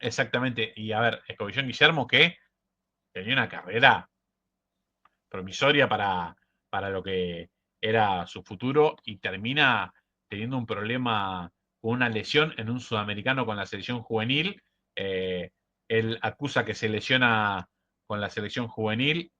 exactamente. Y a ver, Escobillón Guillermo que tenía una carrera promisoria para lo que era su futuro y termina teniendo un problema con una lesión en un sudamericano con la selección juvenil. Eh, Él acusa que se lesiona con la selección juvenil.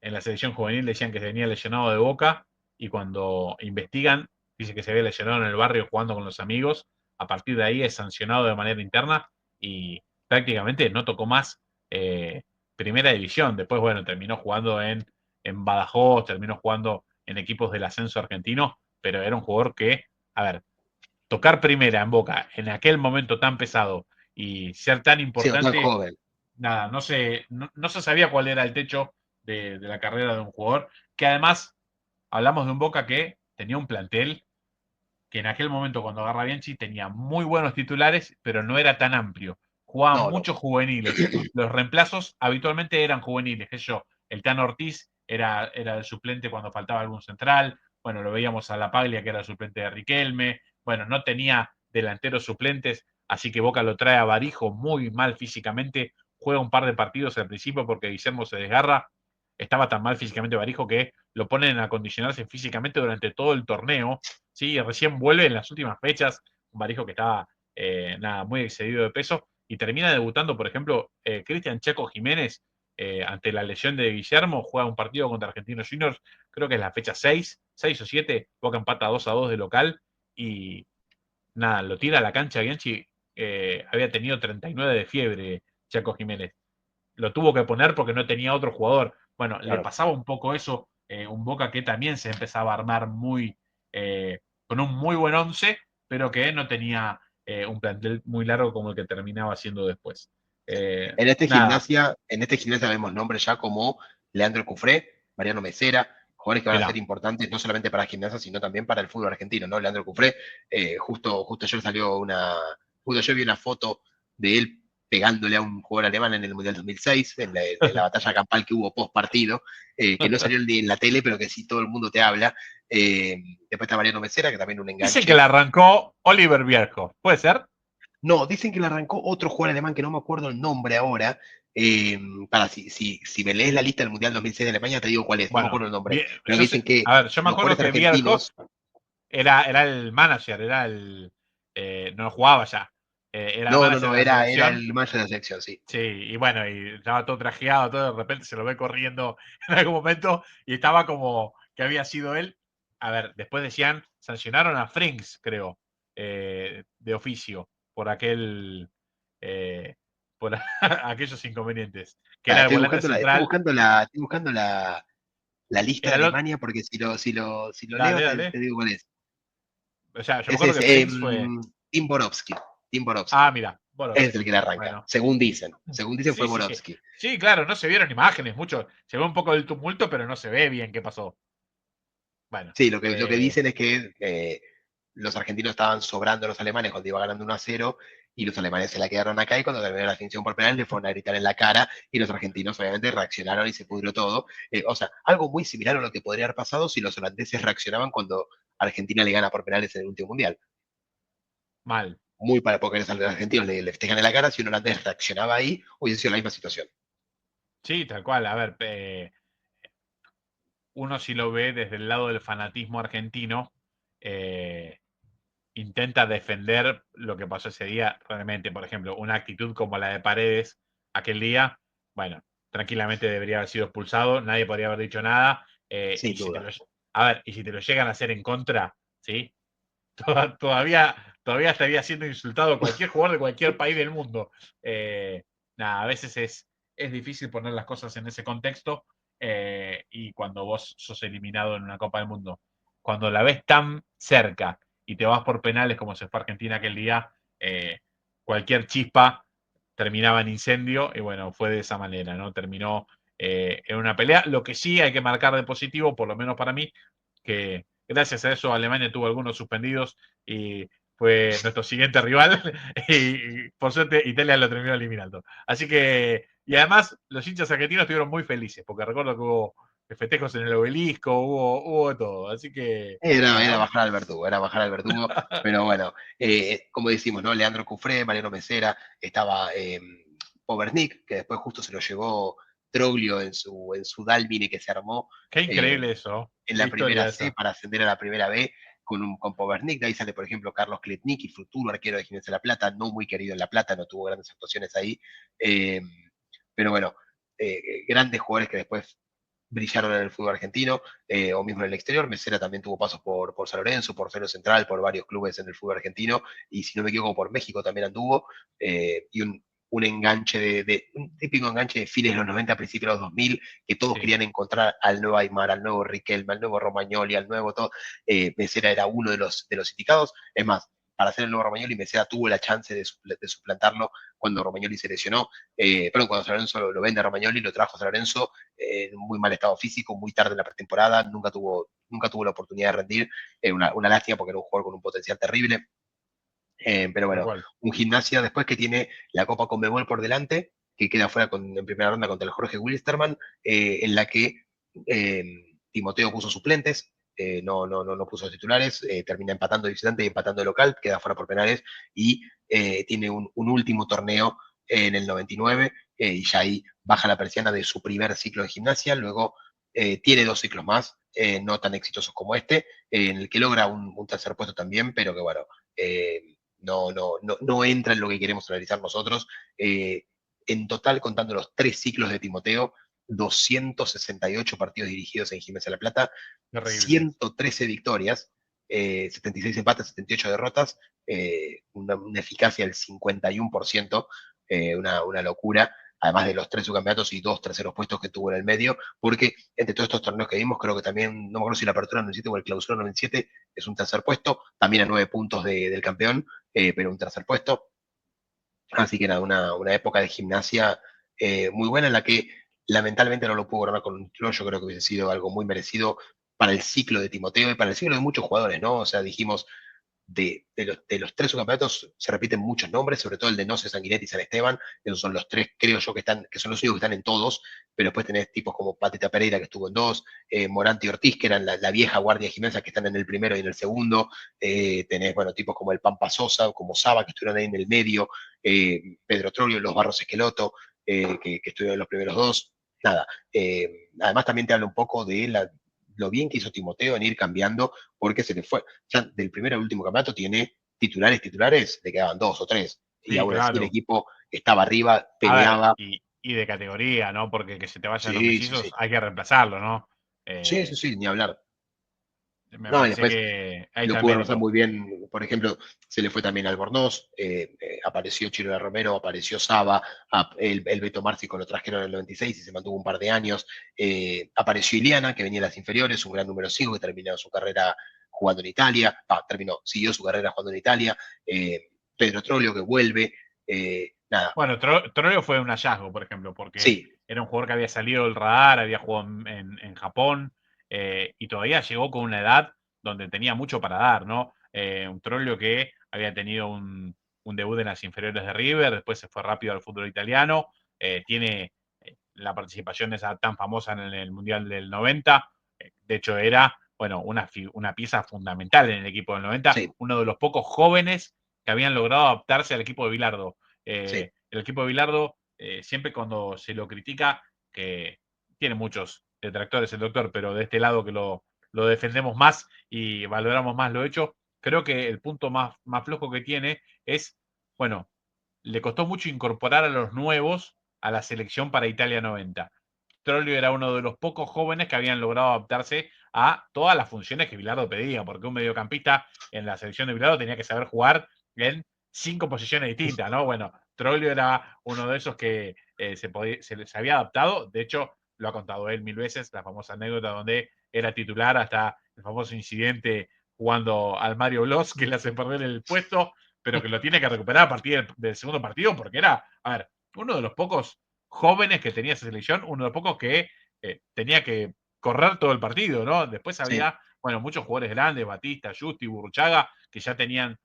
En la selección juvenil decían que se venía lesionado de Boca y cuando investigan dice que se había lesionado en el barrio jugando con los amigos. A partir de ahí es sancionado de manera interna y prácticamente no tocó más primera división. Después, bueno, terminó jugando en Badajoz, terminó jugando en equipos del ascenso argentino, pero era un jugador que, a ver, tocar primera en Boca en aquel momento tan pesado y ser tan Siendo tan importante, joven. nada, no se sabía cuál era el techo de la carrera de un jugador, que además hablamos de un Boca que tenía un plantel que en aquel momento cuando agarra Bianchi tenía muy buenos titulares, pero no era tan amplio. Jugaban No, no. muchos juveniles. Los reemplazos habitualmente eran juveniles. Que yo, el Tan Ortiz era el suplente cuando faltaba algún central. Bueno, lo veíamos a La Paglia, que era el suplente de Riquelme. Bueno, no tenía delanteros suplentes, así que Boca lo trae a Barijo muy mal físicamente. Juega un par de partidos al principio porque Guillermo se desgarra. Estaba tan mal físicamente Barijo que lo ponen a acondicionarse físicamente durante todo el torneo. Sí, recién vuelve en las últimas fechas, un Barijo que estaba nada, muy excedido de peso y termina debutando, por ejemplo, Cristian Chaco Jiménez ante la lesión de Guillermo, juega un partido contra Argentinos Juniors, creo que es la fecha 6 o 7, Boca empata 2-2 de local y nada, lo tira a la cancha Bianchi, había tenido 39 de fiebre Chaco Jiménez, lo tuvo que poner porque no tenía otro jugador. Bueno, le Claro. pasaba un poco eso, un Boca que también se empezaba a armar con un muy buen once, pero que no tenía un plantel muy largo como el que terminaba haciendo después. Nada, En este gimnasia vemos nombres ya como Leandro Cufré, Mariano Mesera, jugadores que van a ser mirá, importantes no solamente para gimnasia, sino también para el fútbol argentino, ¿no? Leandro Cufré, justo ayer justo ayer vi una foto de él pegándole a un jugador alemán en el Mundial 2006, en la batalla campal que hubo post partido, que no salió ni en la tele, pero que sí todo el mundo te habla. Después está Mariano Mesera, que también un dicen que enganche. la arrancó Oliver Bierhoff, ¿puede ser? No, dicen que le arrancó otro jugador alemán que no me acuerdo el nombre ahora. Si me lees la lista del Mundial 2006 de Alemania, te digo cuál es, no me Bueno, acuerdo el nombre. Pero que yo dicen sé, que a ver, yo me los acuerdo jugadores que Bierhoff argentinos, era el manager, no jugaba ya, era el manager no, de la era selección. el manager de la selección, sí. Sí, y bueno, y estaba todo trajeado, todo de repente se lo ve corriendo en algún momento y estaba como que había sido él. A ver, después decían, sancionaron a Frings, creo, de oficio, por eh, por aquellos inconvenientes, que Ah, era el volante central. estoy buscando la lista de Era el, Alemania porque si lo leo dale, te dale. digo cuál es. O sea, yo me Ese acuerdo es que Frings fue. Tim Borowski. Tim Ah, Borowski. mira, Es el Borowski. que le arranca, Bueno, según dicen. Según dicen fue sí, sí. Borowski. Sí, claro, no se vieron imágenes, mucho. Se ve un poco del tumulto, pero no se ve bien qué pasó. Bueno, Sí, lo que dicen es que los argentinos estaban sobrando a los alemanes cuando iba ganando 1-0 y los alemanes se la quedaron acá y cuando terminó la extinción por penales le fueron a gritar en la cara y los argentinos obviamente reaccionaron y se pudrió todo. O sea, algo muy similar a lo que podría haber pasado si los holandeses reaccionaban cuando Argentina le gana por penales en el último mundial. mal. Muy para porque los argentinos le festejan en la cara, si un holandés reaccionaba ahí, hubiese sido la misma situación. Sí, tal cual. A ver, uno si lo ve desde el lado del fanatismo argentino, eh, intenta defender lo que pasó ese día realmente. Por ejemplo, una actitud como la de Paredes aquel día, bueno, tranquilamente debería haber sido expulsado, nadie podría haber dicho nada. Sin duda. A ver, y si te lo llegan a hacer en contra, ¿sí? Todavía estaría siendo insultado cualquier jugador de cualquier país del mundo. Eh, Nada, a veces es difícil poner las cosas en ese contexto y cuando vos sos eliminado en una Copa del Mundo, cuando la ves tan cerca y te vas por penales como se fue Argentina aquel día, cualquier chispa terminaba en incendio y bueno, fue de esa manera, ¿no? Terminó en una pelea. Lo que sí hay que marcar de positivo, por lo menos para mí, que gracias a eso Alemania tuvo algunos suspendidos y fue nuestro siguiente rival y por suerte Italia lo terminó eliminando. Así que, y además los hinchas argentinos estuvieron muy felices, porque recuerdo que hubo festejos en el obelisco, hubo todo. Así que, Era nada. bajar al verdugo, pero bueno, como decimos, ¿no? Leandro Cufré, Mariano Mesera, estaba Pobernik, que después justo se lo llevó Troglio en su Dálmine que se armó Qué eh, increíble eso. en Qué la primera historia C esa. para ascender a la primera B con Pobernik. De ahí sale, por ejemplo, Carlos Kletnicki, futuro arquero de Gimnasia de La Plata, no muy querido en La Plata, no tuvo grandes actuaciones ahí. Eh, pero bueno, grandes jugadores que después brillaron en el fútbol argentino o mismo en el exterior. Mesera también tuvo pasos por San Lorenzo, por Fero Central, por varios clubes en el fútbol argentino y si no me equivoco por México también anduvo. Y un enganche un típico enganche de fines de los 90, principios de los 2000, que todos Sí. querían encontrar al nuevo Aymar, al nuevo Riquelme, al nuevo Romagnoli, al nuevo todo. Mesera era uno de los indicados. Es más, para hacer el nuevo Romagnoli, Mesera tuvo la chance de suplantarlo cuando Romagnoli se lesionó. Pero cuando San Lorenzo lo vende a Romagnoli, lo trajo a San Lorenzo en muy mal estado físico, muy tarde en la pretemporada, nunca tuvo la oportunidad de rendir. Una lástima porque era un jugador con un potencial terrible. Pero Tal bueno, cual. un Gimnasia después que tiene la Copa Conmebol por delante, que queda fuera en primera ronda contra el Jorge Wilstermann, en la que eh, Timoteo puso suplentes, no puso titulares, termina empatando de visitante y empatando de local, queda fuera por penales y tiene un último torneo en el 99 y ya ahí baja la persiana de su primer ciclo de gimnasia, luego tiene dos ciclos más, no tan exitosos como este, en el que logra un tercer puesto también, pero que bueno, no entra en lo que queremos analizar nosotros. Eh, en total, contando los tres ciclos de Timoteo, 268 partidos dirigidos en Gimnasia de La Plata, Terrible. 113 victorias, 76 empates, 78 derrotas, una eficacia del 51%, una locura, además de los tres subcampeonatos y dos terceros puestos que tuvo en el medio, porque entre todos estos torneos que vimos, creo que también, no me acuerdo si la apertura 97 o el clausura 97 es un tercer puesto, también a 9 puntos del campeón, pero un tercer puesto. Así que nada, una época de gimnasia muy buena en la que lamentablemente no lo pudo ganar con un título. Yo creo que hubiese sido algo muy merecido para el ciclo de Timoteo y para el ciclo de muchos jugadores, ¿no? O sea, dijimos, de los tres subcampeonatos se repiten muchos nombres, sobre todo el de Noce, Sanguinetti y San Esteban. Esos son los tres, creo yo, que son los únicos que están en todos, pero después tenés tipos como Patita Pereira, que estuvo en dos, Morante y Ortiz, que eran la vieja guardia de Gimnasia, que están en el primero y en el segundo. Tenés, bueno, tipos como el Pampa Sosa, como Saba, que estuvieron ahí en el medio, Pedro Troglio, los Barros Esqueloto, que estuvieron en los primeros dos. Nada, además también te habla un poco de lo bien que hizo Timoteo en ir cambiando, porque se le fue, ya del primer al último campeonato tiene titulares, le quedaban dos o tres, y Sí, aún así el claro. equipo estaba arriba, A ver, peleaba. y de categoría, ¿no? Porque que se te vayan los Sí, sí, mellizos, sí. hay que reemplazarlo, ¿no? Sí, sí, Eh, sí, ni hablar. Me No, y parece después que ahí lo está el pudo reemplazar mérito. muy bien. Por ejemplo, se le fue también a Albornoz, apareció Chiro Romero, apareció Saba, el Beto Márcico lo trajeron en el 96 y se mantuvo un par de años. Apareció Iliana, que venía de las inferiores, un gran número 5 que terminó su carrera jugando en Italia. Siguió su carrera jugando en Italia. Pedro Troglio, que vuelve. Nada, Bueno, Trollio fue un hallazgo, por ejemplo, porque sí, era un jugador que había salido del radar, había jugado en Japón, y todavía llegó con una edad donde tenía mucho para dar, ¿no? Un Trollio que había tenido un debut en las inferiores de River, después se fue rápido al fútbol italiano, tiene la participación esa tan famosa en el Mundial del 90, de hecho era, bueno, una pieza fundamental en el equipo del 90, sí, uno de los pocos jóvenes que habían logrado adaptarse al equipo de Bilardo. sí. El equipo de Bilardo, siempre cuando se lo critica, que tiene muchos detractores el doctor, pero de este lado que lo defendemos más y valoramos más lo hecho, creo que el punto más flojo que tiene es, bueno, le costó mucho incorporar a los nuevos a la selección para Italia 90. Trollio era uno de los pocos jóvenes que habían logrado adaptarse a todas las funciones que Bilardo pedía, porque un mediocampista en la selección de Bilardo tenía que saber jugar en 5 posiciones distintas, ¿no? Bueno, Trollio era uno de esos que se había adaptado, de hecho, lo ha contado él 1000 veces, la famosa anécdota donde era titular hasta el famoso incidente jugando al Mario Blos, que le hace perder el puesto, pero que lo tiene que recuperar a partir del segundo partido, porque era, a ver, uno de los pocos jóvenes que tenía esa selección, uno de los pocos que tenía que correr todo el partido, ¿no? Después Sí. había, bueno, muchos jugadores grandes, Batista, Justi, Burruchaga, que ya tenían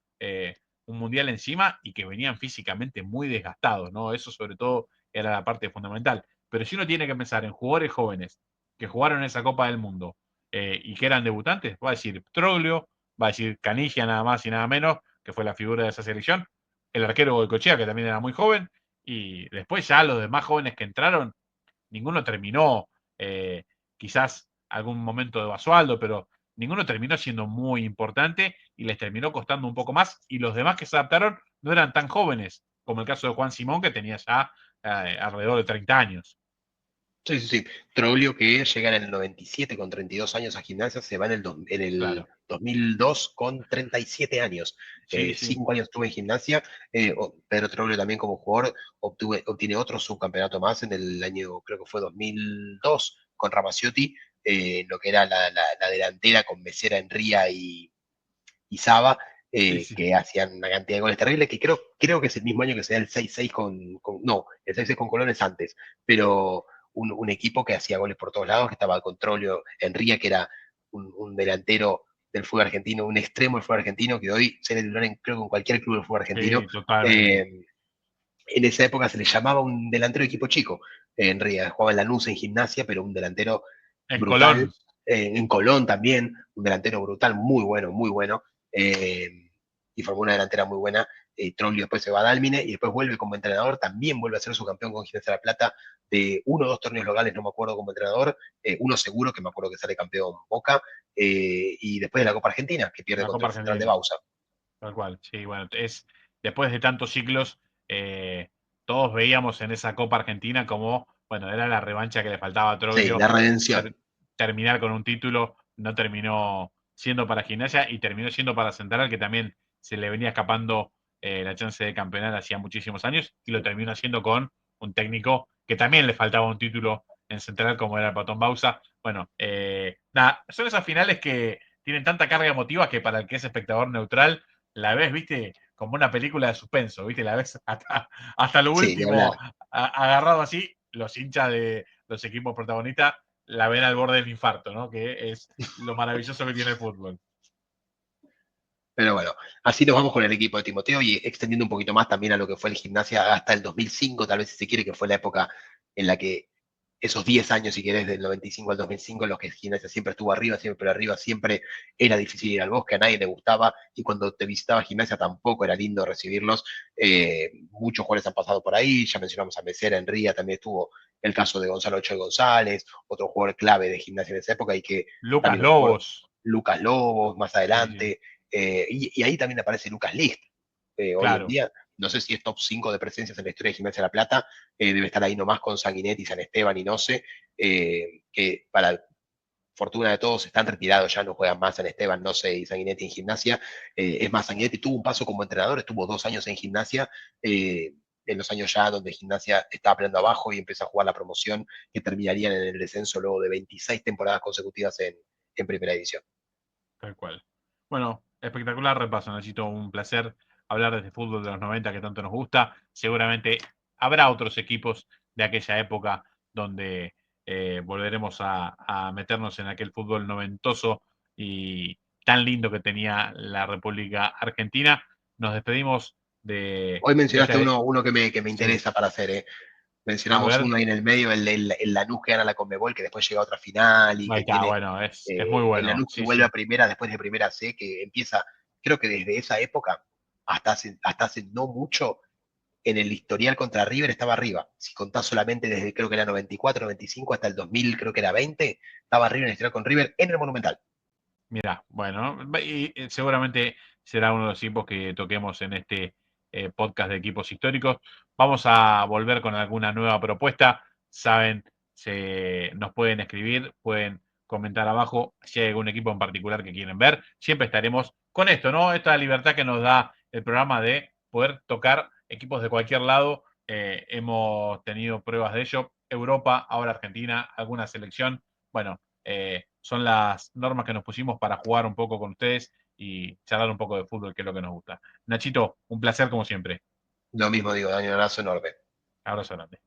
un mundial encima y que venían físicamente muy desgastados, ¿no? Eso sobre todo era la parte fundamental. Pero si uno tiene que pensar en jugadores jóvenes que jugaron en esa Copa del Mundo y que eran debutantes, va a decir Troglio, va a decir Canigia nada más y nada menos, que fue la figura de esa selección, el arquero Goicoechea, que también era muy joven, y después ya los demás jóvenes que entraron, ninguno terminó, quizás algún momento de Basualdo, pero ninguno terminó siendo muy importante y les terminó costando un poco más, y los demás que se adaptaron no eran tan jóvenes, como el caso de Juan Simón, que tenía ya alrededor de 30 años. Sí, sí, sí. Troglio, que llega en el 97 con 32 años a Gimnasia, se va en el Claro. 2002 con 37 años. Sí, sí. 5 años estuve en Gimnasia. Pedro Troglio también como jugador obtiene otro subcampeonato más en el año, creo que fue 2002, con Ramaciotti, lo que era la delantera con Mesera, Enría y Saba, Sí, sí. que hacían una cantidad de goles terribles, que creo que es el mismo año que se da el 6-6 no, el 6-6 con Colón es antes, pero un equipo que hacía goles por todos lados, que estaba con Trollio, Enría, que era un delantero del fútbol argentino, un extremo del fútbol argentino, que hoy se le titular creo que en cualquier club del fútbol argentino. Sí, totalmente. Eh, en esa época se le llamaba un delantero de equipo chico. Enría jugaba en Lanús en Gimnasia, pero un delantero En brutal. Colón. En Colón también, un delantero brutal, muy bueno, muy bueno. eh, y formó una delantera muy buena. Trollio después se va a Dálmine y después vuelve como entrenador, también vuelve a ser su campeón con Gimnasia de la Plata de uno o dos torneos locales, no me acuerdo como entrenador, uno seguro que me acuerdo que sale campeón Boca, y después de la Copa Argentina, que pierde La contra Copa el Central de Argentina. Bausa. Tal cual, sí, bueno, es después de tantos ciclos, eh, todos veíamos en esa Copa Argentina como, bueno, era la revancha que le faltaba a Sí, Troglio, la redención. terminar con un título, no terminó siendo para Gimnasia y terminó siendo para Central, que también se le venía escapando la chance de campeonar hacía muchísimos años, y lo terminó haciendo con un técnico que también le faltaba un título en Central, como era el Patón Bausa. Bueno, nada, son esas finales que tienen tanta carga emotiva que para el que es espectador neutral, la ves, viste, como una película de suspenso, viste, la ves hasta lo Sí, ni hablar. último, agarrado así, los hinchas de los equipos protagonistas la ven al borde del infarto, ¿no? Que es lo maravilloso que tiene el fútbol. Pero bueno, así nos vamos con el equipo de Timoteo y extendiendo un poquito más también a lo que fue el Gimnasia hasta el 2005, tal vez si se quiere, que fue la época en la que esos 10 años, si querés, del 95 al 2005, en los que Gimnasia siempre estuvo arriba, siempre, pero arriba siempre era difícil ir al Bosque, a nadie le gustaba, y cuando te visitaba Gimnasia tampoco era lindo recibirlos. Muchos jugadores han pasado por ahí, ya mencionamos a Mesera, Enría, también estuvo el caso de Gonzalo Ochoa González, otro jugador clave de Gimnasia en esa época, y que Lucas también un jugador, Lobos. Lucas Lobos, más Sí, sí, adelante, y ahí también aparece Lucas List. Hoy en claro. día, no sé si es top 5 de presencias en la historia de Gimnasia de la Plata, debe estar ahí nomás con Sanguinetti, San Esteban y no sé, que para fortuna de todos están retirados, ya no juegan más San Esteban, no sé, y Sanguinetti en Gimnasia. Es más, Sanguinetti tuvo un paso como entrenador, estuvo 2 años en Gimnasia, en los años ya donde Gimnasia estaba peleando abajo y empezó a jugar la promoción, que terminarían en el descenso luego de 26 temporadas consecutivas en primera división. Tal cual. Bueno, espectacular repaso, Nachito. Un placer hablar de este fútbol de los 90 que tanto nos gusta. Seguramente habrá otros equipos de aquella época donde volveremos a meternos en aquel fútbol noventoso y tan lindo que tenía la República Argentina. Nos despedimos Hoy de mencionaste este. uno que me Sí, interesa para hacer. a Mencionamos ver. uno ahí en el medio, el Lanús que gana la Conmebol, que después llega a otra final y Ahí que está, tiene bueno, es muy el bueno. Lanús que Sí, vuelve a sí. primera después de primera C, que empieza, creo que desde esa época hasta hace no mucho, en el historial contra River estaba arriba. Si contás solamente desde creo que era 94, 95 hasta el 2000, creo que era 20, estaba arriba en el historial con River en el Monumental. Mira, bueno, y seguramente será uno de los equipos que toquemos en este podcast de equipos históricos. Vamos a volver con alguna nueva propuesta. Saben, nos pueden escribir, pueden comentar abajo si hay algún equipo en particular que quieren ver. Siempre estaremos con esto, ¿no? Esta libertad que nos da el programa de poder tocar equipos de cualquier lado. Hemos tenido pruebas de ello. Europa, ahora Argentina, alguna selección. Bueno, son las normas que nos pusimos para jugar un poco con ustedes y charlar un poco de fútbol, que es lo que nos gusta. Nachito, un placer como siempre. Lo mismo digo, Daniel, un abrazo enorme. Abrazo grande.